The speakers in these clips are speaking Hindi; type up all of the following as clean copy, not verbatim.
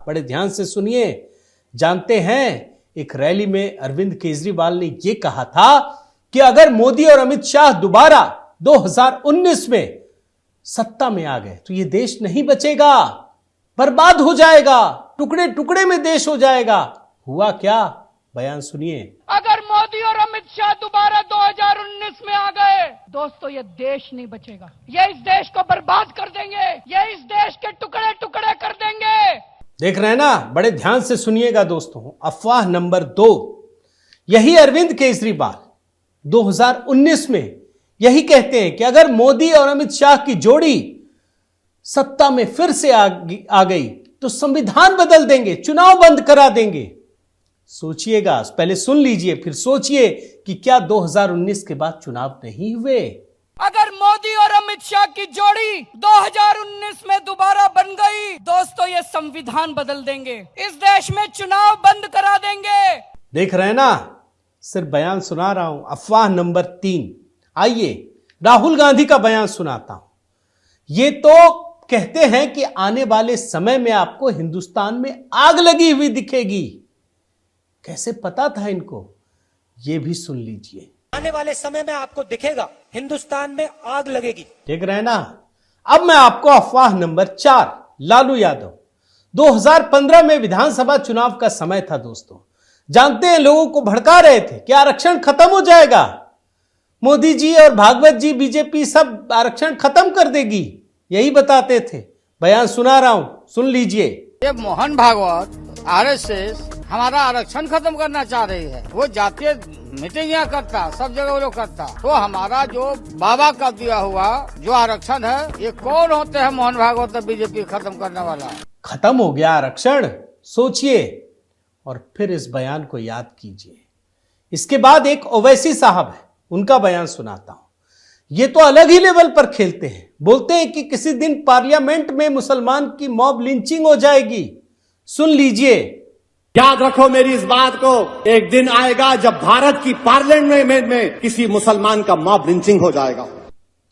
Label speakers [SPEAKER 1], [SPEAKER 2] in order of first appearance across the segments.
[SPEAKER 1] बड़े ध्यान से सुनिए। जानते हैं, एक रैली में अरविंद केजरीवाल ने यह कहा था कि अगर मोदी और अमित शाह दोबारा 2019 में सत्ता में आ गए तो यह देश नहीं बचेगा, बर्बाद हो जाएगा, टुकड़े टुकड़े में देश हो जाएगा। हुआ क्या, बयान सुनिए।
[SPEAKER 2] अगर मोदी और अमित शाह दोबारा 2019 में आ गए दोस्तों, ये देश नहीं बचेगा, ये इस देश को बर्बाद कर देंगे, ये इस देश के टुकड़े टुकड़े कर देंगे।
[SPEAKER 1] देख रहे हैं ना, बड़े ध्यान से सुनिएगा दोस्तों। अफवाह नंबर 2, यही अरविंद केजरीवाल 2019 में यही कहते हैं कि अगर मोदी और अमित शाह की जोड़ी सत्ता में फिर से आ गई तो संविधान बदल देंगे, चुनाव बंद करा देंगे। सोचिएगा, पहले सुन लीजिए फिर सोचिए कि क्या 2019 के बाद चुनाव नहीं हुए।
[SPEAKER 2] अगर मोदी और अमित शाह की जोड़ी 2019 में दोबारा बन गई दोस्तों, ये संविधान बदल देंगे, इस देश में चुनाव बंद करा देंगे।
[SPEAKER 1] देख रहे हैं ना, सिर्फ बयान सुना रहा हूं। अफवाह नंबर 3, आइए राहुल गांधी का बयान सुनाता हूं। ये तो कहते हैं कि आने वाले समय में आपको हिंदुस्तान में आग लगी हुई दिखेगी। कैसे पता था इनको, ये भी सुन लीजिए।
[SPEAKER 3] आने वाले समय में आपको दिखेगा हिंदुस्तान में आग लगेगी।
[SPEAKER 1] देख रहे हैं ना। अब मैं आपको अफवाह नंबर 4, लालू यादव। 2015 में विधानसभा चुनाव का समय था दोस्तों। जानते हैं, लोगों को भड़का रहे थे कि आरक्षण खत्म हो जाएगा, मोदी जी और भागवत जी, बीजेपी सब आरक्षण खत्म कर देगी, यही बताते थे। बयान सुना रहा हूं, सुन लीजिए।
[SPEAKER 4] ये मोहन भागवत आरएसएस हमारा आरक्षण खत्म करना चाह रही है। वो जातीय मीटिंग करता, सब जगह वो लोग करता। तो हमारा जो बाबा का दिया हुआ जो आरक्षण है, ये कौन होते हैं मोहन भागवत बीजेपी खत्म करने वाला?
[SPEAKER 1] खत्म हो गया आरक्षण, सोचिए और फिर इस बयान को याद कीजिए। इसके बाद एक ओवैसी साहब है, उनका बयान सुनाता हूं। ये तो अलग ही लेवल पर खेलते हैं। बोलते हैं कि किसी दिन पार्लियामेंट में मुसलमान की मॉब लिंचिंग हो जाएगी। सुन लीजिए।
[SPEAKER 5] याद रखो मेरी इस बात को, एक दिन आएगा जब भारत की पार्लियामेंट में किसी मुसलमान का मॉब लिंचिंग हो जाएगा।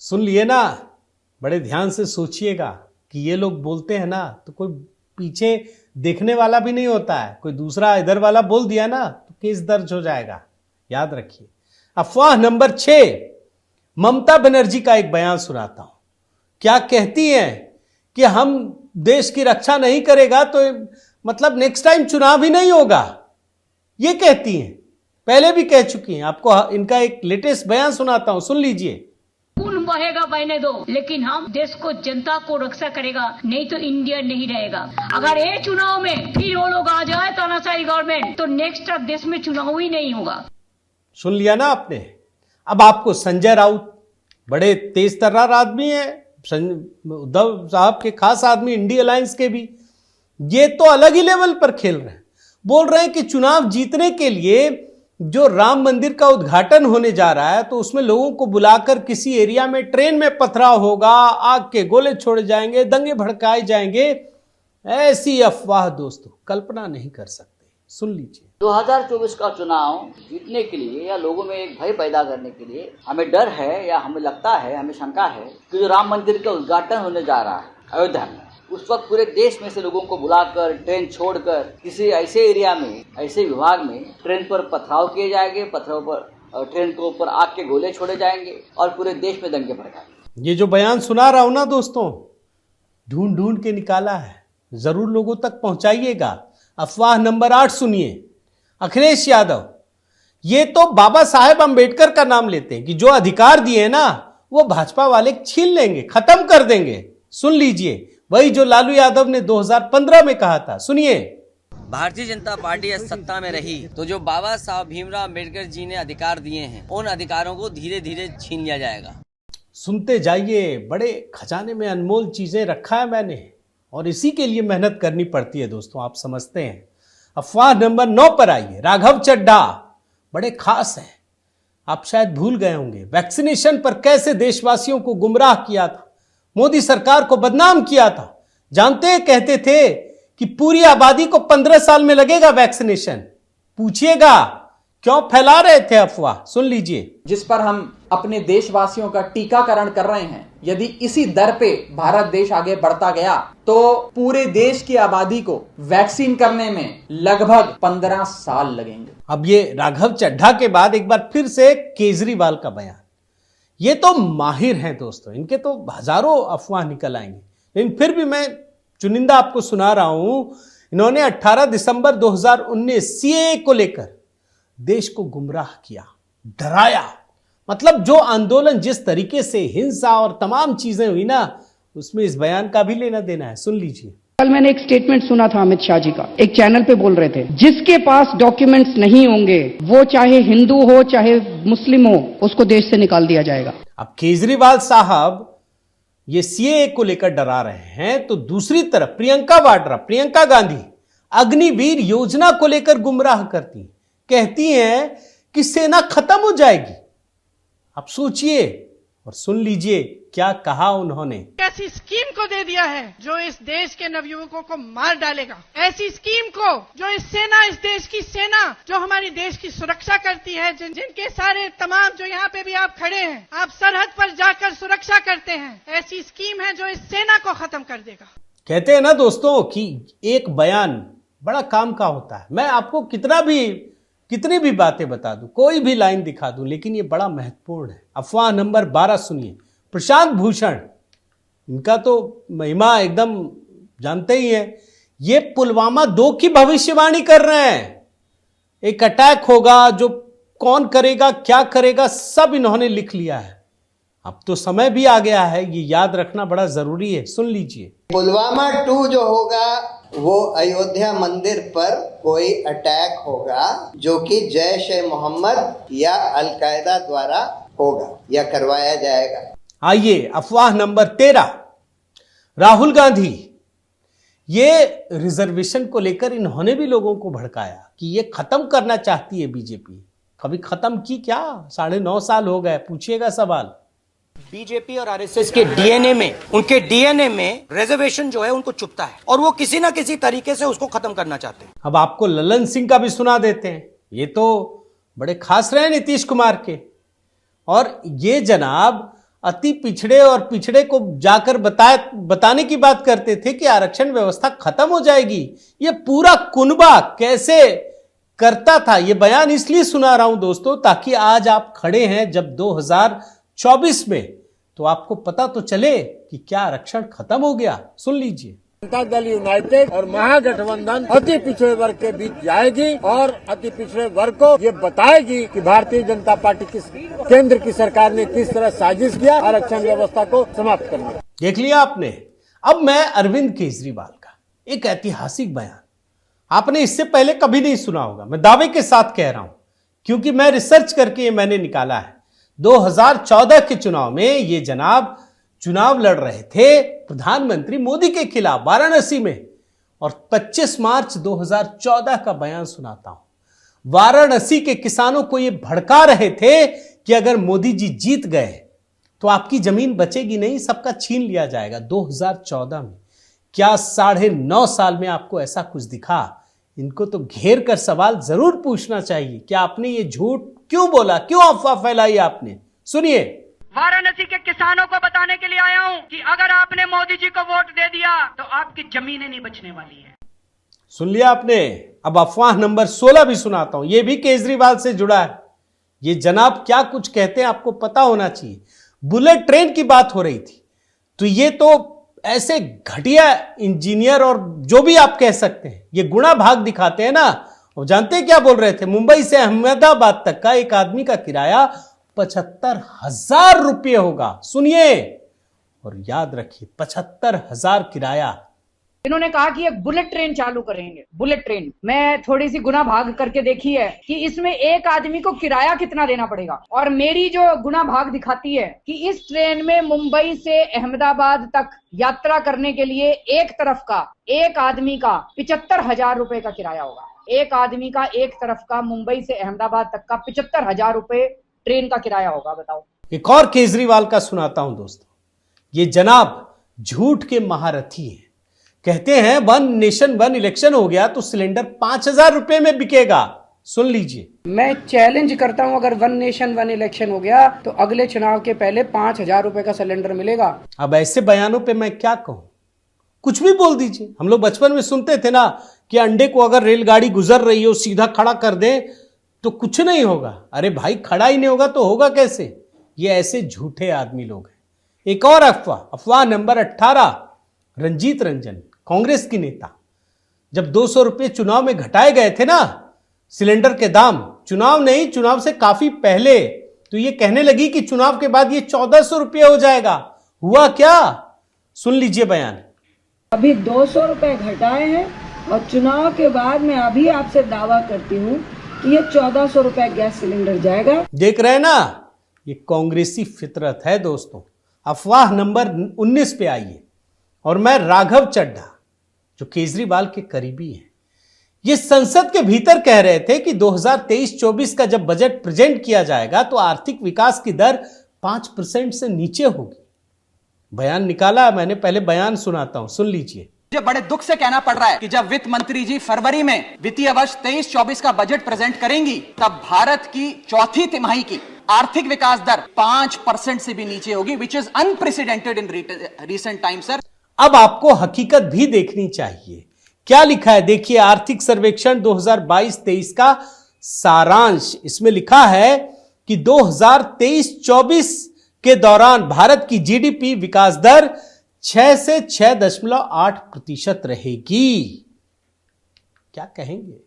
[SPEAKER 1] सुन लिए ना, बड़े ध्यान से सोचिएगा कि ये लोग बोलते हैं ना तो कोई पीछे देखने वाला भी नहीं होता है। कोई दूसरा इधर वाला बोल दिया ना तो केस दर्ज हो जाएगा, याद रखिए। अफवाह नंबर 6, ममता बनर्जी का एक बयान सुनाता हूं। क्या कहती हैं कि हम देश की रक्षा नहीं करेगा तो मतलब नेक्स्ट टाइम चुनाव ही नहीं होगा, ये कहती हैं। पहले भी कह चुकी हैं। आपको इनका एक लेटेस्ट बयान सुनाता हूं, सुन लीजिए।
[SPEAKER 6] खून बहेगा बहने दो, लेकिन हम देश को, जनता को रक्षा करेगा, नहीं तो इंडिया नहीं रहेगा। अगर ये चुनाव में फिर वो लोग आ जाए तानाशाही गवर्नमेंट, तो नेक्स्ट देश में चुनाव ही नहीं होगा। सुन
[SPEAKER 1] लिया ना आपने। अब आपको संजय राउत, बड़े तेज तर्रार आदमी है, उद्धव साहब के खास आदमी, इंडिया अलायंस के भी, ये तो अलग ही लेवल पर खेल रहे हैं। बोल रहे हैं कि चुनाव जीतने के लिए जो राम मंदिर का उद्घाटन होने जा रहा है तो उसमें लोगों को बुलाकर किसी एरिया में ट्रेन में पथराव होगा, आग के गोले छोड़े जाएंगे, दंगे भड़काए जाएंगे। ऐसी अफवाह दोस्तों कल्पना नहीं कर सकते। सुन लीजिए।
[SPEAKER 7] 2024 का चुनाव जीतने के लिए या लोगों में एक भय पैदा करने के लिए हमें डर है या हमें लगता है, हमें शंका है कि जो राम मंदिर का उद्घाटन होने जा रहा है अयोध्या में, उस वक्त पूरे देश में से लोगों को बुलाकर ट्रेन छोड़कर किसी ऐसे एरिया में, ऐसे विभाग में ट्रेन पर पथराव किए जाएंगे, पथराव पर ट्रेन के ऊपर आग के गोले छोड़े जाएंगे और पूरे देश में दंगे भड़काएंगे।
[SPEAKER 1] ये जो बयान सुना रहा हूं ना दोस्तों, ढूंढ ढूंढ के निकाला है, जरूर लोगों तक पहुंचाइएगा। अफवाह नंबर 8 सुनिए। अखिलेश यादव, ये तो बाबा साहेब अंबेडकर का नाम लेते हैं कि जो अधिकार दिए ना वो भाजपा वाले छीन लेंगे, खत्म कर देंगे। सुन लीजिए, वही जो लालू यादव ने 2015 में कहा था, सुनिए।
[SPEAKER 8] भारतीय जनता पार्टी सत्ता में रही तो जो बाबा साहब भीमराव अम्बेडकर जी ने अधिकार दिए हैं, उन अधिकारों को धीरे धीरे छीन लिया जाएगा।
[SPEAKER 1] सुनते जाइए, बड़े खजाने में अनमोल चीजें रखा है मैंने, और इसी के लिए मेहनत करनी पड़ती है दोस्तों, आप समझते हैं। अफवाह नंबर 9 पर आइए। राघव चड्ढा बड़े खास हैं, आप शायद भूल गए होंगे। वैक्सीनेशन पर कैसे देशवासियों को गुमराह किया था, मोदी सरकार को बदनाम किया था। जानते हैं, कहते थे कि पूरी आबादी को 15 साल में लगेगा वैक्सीनेशन। पूछिएगा क्यों फैला रहे थे अफवाह, सुन लीजिए।
[SPEAKER 9] जिस पर हम अपने देशवासियों का टीकाकरण कर रहे हैं, यदि इसी दर पे भारत देश आगे बढ़ता गया तो पूरे देश की आबादी को वैक्सीन करने में लगभग 15 साल लगेंगे।
[SPEAKER 1] अब ये राघव चड्ढा के बाद एक बार फिर से केजरीवाल का बयान। ये तो माहिर हैं दोस्तों, इनके तो हजारों अफवाह निकल आएंगे, लेकिन फिर भी मैं चुनिंदा आपको सुना रहा हूं। इन्होंने 18 दिसंबर 2019 सीएए को लेकर देश को गुमराह किया, डराया। मतलब जो आंदोलन जिस तरीके से हिंसा और तमाम चीजें हुई ना, उसमें इस बयान का भी लेना देना है, सुन लीजिए।
[SPEAKER 2] कल मैंने एक स्टेटमेंट सुना था अमित शाह जी का, एक चैनल पे बोल रहे थे, जिसके पास डॉक्यूमेंट्स नहीं होंगे वो चाहे हिंदू हो चाहे मुस्लिम हो, उसको देश से निकाल दिया जाएगा।
[SPEAKER 1] अब केजरीवाल साहब ये सीएए को लेकर डरा रहे हैं, तो दूसरी तरफ प्रियंका वाड्रा, प्रियंका गांधी अग्निवीर योजना को लेकर गुमराह करती, कहती हैं कि सेना खत्म हो जाएगी। आप सोचिए और सुन लीजिए क्या कहा उन्होंने।
[SPEAKER 2] ऐसी स्कीम को दे दिया है जो इस देश के नवयुवकों को मार डालेगा, ऐसी स्कीम को जो इस देश की सेना जो हमारी देश की सुरक्षा करती है, जिनके सारे तमाम जो यहाँ पे भी आप खड़े हैं, आप सरहद पर जाकर सुरक्षा करते हैं, ऐसी स्कीम है जो इस सेना को खत्म कर देगा।
[SPEAKER 1] कहते हैं ना दोस्तों कि एक बयान बड़ा काम का होता है। मैं आपको कितनी भी बातें बता दूं, कोई भी लाइन दिखा दूं, लेकिन ये बड़ा महत्वपूर्ण है। अफवाह नंबर 12 सुनिए। प्रशांत भूषण, इनका तो महिमा एकदम जानते ही हैं। ये पुलवामा 2 की भविष्यवाणी कर रहे हैं। एक अटैक होगा, जो कौन करेगा क्या करेगा सब इन्होंने लिख लिया है। अब तो समय भी आ गया है, ये याद रखना बड़ा जरूरी है, सुन लीजिए।
[SPEAKER 10] पुलवामा 2 जो होगा वो अयोध्या मंदिर पर कोई अटैक होगा जो कि जैश ए मोहम्मद या अलकायदा द्वारा होगा या करवाया जाएगा।
[SPEAKER 1] आइए अफवाह नंबर 13। राहुल गांधी, ये रिजर्वेशन को लेकर इन्होंने भी लोगों को भड़काया कि ये खत्म करना चाहती है बीजेपी। कभी खत्म की क्या? 9.5 साल हो गए, पूछिएगा सवाल।
[SPEAKER 3] बीजेपी और आरएसएस के डीएनए में, उनके डीएनए में रिजर्वेशन जो है उनको चुभता है और वो किसी ना किसी तरीके से उसको खत्म करना चाहते हैं।
[SPEAKER 1] अब आपको ललन सिंह का भी सुना देते हैं। ये तो बड़े खास रहे नीतीश कुमार के, और ये जनाब अति पिछड़े और पिछड़े को जाकर बताने की बात करते थे कि आरक्षण व्यवस्था खत्म हो जाएगी। ये पूरा कुनबा कैसे करता था, ये बयान इसलिए सुना रहा हूं दोस्तों, ताकि आज आप खड़े हैं जब 2024 में, तो आपको पता तो चले कि क्या आरक्षण खत्म हो गया। सुन लीजिए।
[SPEAKER 4] जनता दल यूनाइटेड और महागठबंधन अति पिछड़े वर्ग के बीच जाएगी और अति पिछड़े वर्ग को ये बताएगी कि भारतीय जनता पार्टी की केंद्र की सरकार ने किस तरह साजिश किया आरक्षण व्यवस्था को समाप्त करने।
[SPEAKER 1] देख लिया आपने। अब मैं अरविंद केजरीवाल का एक ऐतिहासिक बयान, आपने इससे पहले कभी नहीं सुना होगा, मैं दावे के साथ कह रहा हूं, क्योंकि मैं रिसर्च करके ये मैंने निकाला है। 2014 के चुनाव में ये जनाब चुनाव लड़ रहे थे प्रधानमंत्री मोदी के खिलाफ वाराणसी में, और 25 मार्च 2014 का बयान सुनाता हूं। वाराणसी के किसानों को ये भड़का रहे थे कि अगर मोदी जी जीत गए तो आपकी जमीन बचेगी नहीं, सबका छीन लिया जाएगा। 2014 में क्या 9.5 साल में आपको ऐसा कुछ दिखा? इनको तो घेर कर सवाल जरूर पूछना चाहिए कि आपने ये झूठ क्यों बोला, क्यों अफवाह फैलाई आपने। सुनिए।
[SPEAKER 2] वाराणसी के किसानों को बताने के लिए आया हूं कि अगर आपने मोदी जी को वोट दे दिया तो आपकी जमीनें नहीं बचने वाली है।
[SPEAKER 1] सुन लिया आपने। अब अफवाह नंबर 16 भी सुनाता हूं, यह भी केजरीवाल से जुड़ा है। ये जनाब क्या कुछ कहते हैं आपको पता होना चाहिए। बुलेट ट्रेन की बात हो रही थी, तो ये तो ऐसे घटिया इंजीनियर और जो भी आप कह सकते हैं, ये गुणा भाग दिखाते हैं ना। और जानते हैं क्या बोल रहे थे? मुंबई से अहमदाबाद तक का एक आदमी का किराया 75,000 रुपये होगा। सुनिए और याद रखिए, 75,000 किराया।
[SPEAKER 11] इन्होंने कहा कि एक बुलेट ट्रेन चालू करेंगे। बुलेट ट्रेन मैं थोड़ी सी गुना भाग करके देखी है कि इसमें एक आदमी को किराया कितना देना पड़ेगा, और मेरी जो गुना भाग दिखाती है कि इस ट्रेन में मुंबई से अहमदाबाद तक यात्रा करने के लिए एक तरफ का एक आदमी का 75,000 रुपए का किराया होगा। एक आदमी का एक तरफ का मुंबई से अहमदाबाद तक का 75,000 रुपए ट्रेन का किराया होगा। बताओ।
[SPEAKER 1] एक और केजरीवाल का सुनाता हूं दोस्तों। ये जनाब झूठ के महारथी हैं। कहते हैं 1 नेशन 1 इलेक्शन हो गया तो सिलेंडर 5,000 रुपए में बिकेगा। सुन लीजिए।
[SPEAKER 12] मैं चैलेंज करता हूं, अगर वन नेशन वन इलेक्शन हो गया तो अगले चुनाव के पहले 5,000 रुपए का सिलेंडर मिलेगा।
[SPEAKER 1] अब ऐसे बयानों पे मैं क्या कहूं, कुछ भी बोल दीजिए। हम लोग बचपन में सुनते थे ना कि अंडे को अगर रेलगाड़ी गुजर रही हो सीधा खड़ा कर दें तो कुछ नहीं होगा। अरे भाई खड़ा ही नहीं होगा तो होगा कैसे? ये ऐसे झूठे आदमी लोग हैं। एक और अफवाह नंबर 18, रंजीत रंजन कांग्रेस की नेता, जब 200 रुपये चुनाव में घटाए गए थे ना सिलेंडर के दाम, चुनाव नहीं, चुनाव से काफी पहले, तो ये कहने लगी कि चुनाव के बाद ये 1400 रुपये हो जाएगा। हुआ क्या? सुन लीजिए बयान।
[SPEAKER 13] अभी 200 रुपए घटाए हैं और चुनाव के बाद मैं अभी आपसे दावा करती हूँ कि ये 1400 रुपए गैस सिलेंडर जाएगा।
[SPEAKER 1] देख रहे हैं ना, ये कांग्रेसी फितरत है दोस्तों। अफवाह नंबर 19 पे आइए, और मैं राघव चड्ढा जो केजरीवाल के करीबी हैं, ये संसद के भीतर कह रहे थे कि 2023-24 का जब बजट प्रेजेंट किया जाएगा तो आर्थिक विकास की दर 5% से नीचे होगी। बयान निकाला मैंने, पहले बयान सुनाता हूं, सुन लीजिए।
[SPEAKER 9] मुझे बड़े दुख से कहना पड़ रहा है कि जब वित्त मंत्री जी फरवरी में वित्तीय वर्ष 23-24 का बजट प्रेजेंट करेंगी तब भारत की चौथी तिमाही की आर्थिक विकास दर 5% से भी नीचे होगी, which is unprecedented in recent time sir.
[SPEAKER 1] अब आपको हकीकत भी देखनी चाहिए। क्या लिखा है देखिए, आर्थिक सर्वेक्षण 2022-23 का सारांश। इसमें लिखा है कि 2023-24 के दौरान भारत की जीडीपी विकास दर 6 से 6.8% रहेगी। क्या कहेंगे?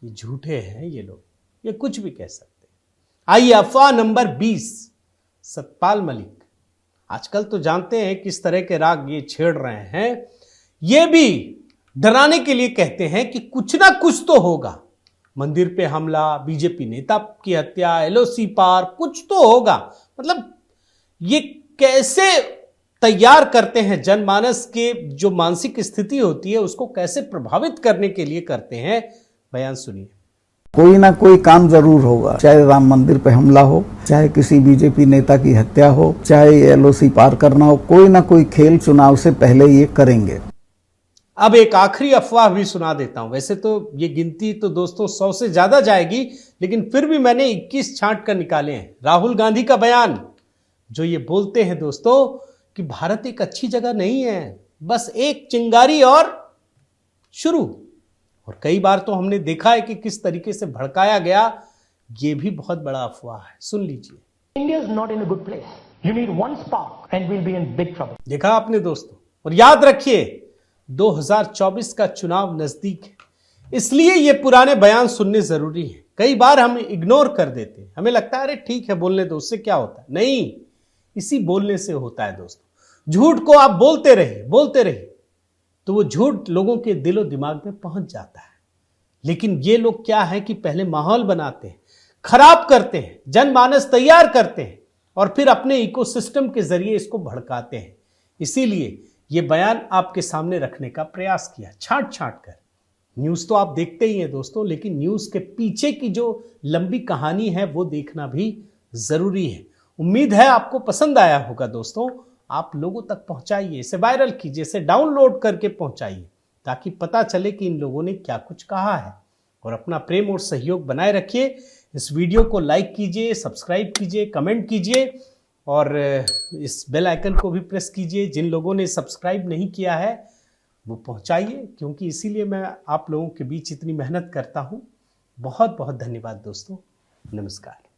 [SPEAKER 1] ये झूठे हैं ये लोग, ये कुछ भी कह सकते हैं। आइए अफवाह नंबर 20, सतपाल मलिक। आजकल तो जानते हैं किस तरह के राग ये छेड़ रहे हैं। ये भी डराने के लिए कहते हैं कि कुछ ना कुछ तो होगा, मंदिर पे हमला, बीजेपी नेता की हत्या, एलओसी पार, कुछ तो होगा। मतलब ये कैसे तैयार करते हैं जनमानस के जो मानसिक स्थिति होती है उसको कैसे प्रभावित करने के लिए करते हैं। बयान सुनिए।
[SPEAKER 14] कोई ना कोई काम जरूर होगा, चाहे राम मंदिर पे हमला हो, चाहे किसी बीजेपी नेता की हत्या हो, चाहे एलओसी पार करना हो, कोई ना कोई खेल चुनाव से पहले ये करेंगे।
[SPEAKER 1] अब एक आखिरी अफवाह भी सुना देता हूं। वैसे तो ये गिनती तो दोस्तों 100 से ज्यादा जाएगी, लेकिन फिर भी मैंने 21 छांट कर निकाले हैं। राहुल गांधी का बयान, जो ये बोलते हैं दोस्तों कि भारत एक अच्छी जगह नहीं है, बस एक चिंगारी और शुरू। और कई बार तो हमने देखा है कि किस तरीके से भड़काया गया। ये भी बहुत बड़ा अफवाह है, सुन लीजिए।
[SPEAKER 15] India is not in a good place, you need one spark and we will be in big trouble.
[SPEAKER 1] देखा आपने दोस्तों। और याद रखिए 2024 का चुनाव नजदीक है, इसलिए ये पुराने बयान सुनने जरूरी है। कई बार हम इग्नोर कर देते हैं, हमें लगता है अरे ठीक है बोलने दो, उससे क्या होता है। नहीं, इसी बोलने से होता है दोस्तों। झूठ को आप बोलते रहिए तो वो झूठ लोगों के दिलो दिमाग में पहुंच जाता है। लेकिन ये लोग क्या है कि पहले माहौल बनाते हैं, खराब करते हैं, जनमानस तैयार करते हैं और फिर अपने इकोसिस्टम के जरिए इसको भड़काते हैं। इसीलिए ये बयान आपके सामने रखने का प्रयास किया, छांट कर। न्यूज तो आप देखते ही हैं दोस्तों, लेकिन न्यूज के पीछे की जो लंबी कहानी है वो देखना भी जरूरी है। उम्मीद है आपको पसंद आया होगा दोस्तों। आप लोगों तक पहुंचाइए, इसे वायरल कीजिए, इसे डाउनलोड करके पहुंचाइए, ताकि पता चले कि इन लोगों ने क्या कुछ कहा है। और अपना प्रेम और सहयोग बनाए रखिए। इस वीडियो को लाइक कीजिए, सब्सक्राइब कीजिए, कमेंट कीजिए और इस बेल आइकन को भी प्रेस कीजिए। जिन लोगों ने सब्सक्राइब नहीं किया है वो पहुंचाइए, क्योंकि इसीलिए मैं आप लोगों के बीच इतनी मेहनत करता हूं। बहुत बहुत धन्यवाद दोस्तों, नमस्कार।